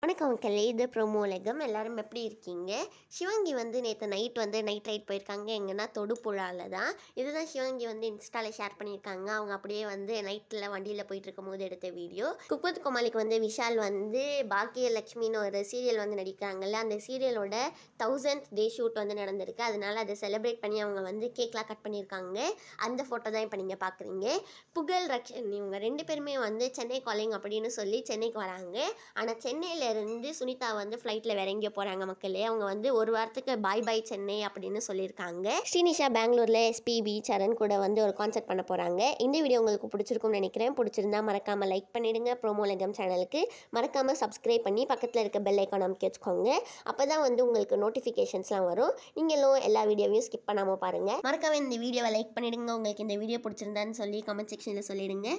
வணக்கம் மக்களே, இது ப்ரோமோ உலகம். எல்லாரும் எப்படி இருக்கீங்க? சிவாங்கி வந்து நேற்று நைட் ரைட் போயிருக்காங்க. எங்கன்னா தொடுபுழாவில் தான். இதுதான் சிவாங்கி வந்து இன்ஸ்டாவில் ஷேர் பண்ணியிருக்காங்க. அவங்க அப்படியே வந்து நைட்டில் வண்டியில் போயிட்டு இருக்கும்போது எடுத்த வீடியோ. குக்வித் கோமாளிக்கு வந்து விஷால் வந்து பாக்கியலட்சுமின்னு ஒரு சீரியல் வந்து நடிக்கிறாங்கல்ல, அந்த சீரியலோட 1000th டே ஷூட் வந்து நடந்திருக்கு. அதனால அதை செலிப்ரேட் பண்ணி அவங்க வந்து கேக்லாம் கட் பண்ணியிருக்காங்க. அந்த ஃபோட்டோ தான் இப்போ நீங்கள் பார்க்குறீங்க. புகழ், ரக்ஷன் இவங்க 2 பேருமே வந்து சென்னை காலிங் அப்படின்னு சொல்லி சென்னைக்கு வராங்க. ஆனால் சென்னையிலேருந்து சுனிதா வந்து ஃப்ளைட்டில் வேற எங்கேயோ போகிறாங்க மக்களே. அவங்க வந்து ஒரு வாரத்துக்கு பாய் பாய் சென்னை அப்படின்னு சொல்லியிருக்காங்க. ஸ்ரீனிஷா பெங்களூரில் எஸ்பிபி சரண் கூட வந்து ஒரு கான்சர்ட் பண்ண போகிறாங்க. இந்த வீடியோ உங்களுக்கு பிடிச்சிருக்கும்னு நினைக்கிறேன். பிடிச்சிருந்தா மறக்காமல் லைக் பண்ணிடுங்க. ப்ரோமோ உலகம் சேனலுக்கு மறக்காமல் சப்ஸ்கிரைப் பண்ணி பக்கத்தில் இருக்க பெல் ஐக்கான் அமைக்க வச்சுக்கோங்க. அப்போ தான் வந்து உங்களுக்கு நோட்டிஃபிகேஷன்ஸ்லாம் வரும். நீங்களும் எல்லா வீடியோவையும் ஸ்கிப் பண்ணாமல் பாருங்கள். மறக்காமல் இந்த வீடியோவை லைக் பண்ணிடுங்க. உங்களுக்கு இந்த வீடியோ பிடிச்சிருந்தான்னு சொல்லி கமெண்ட் செக்ஷனில் சொல்லிடுங்க.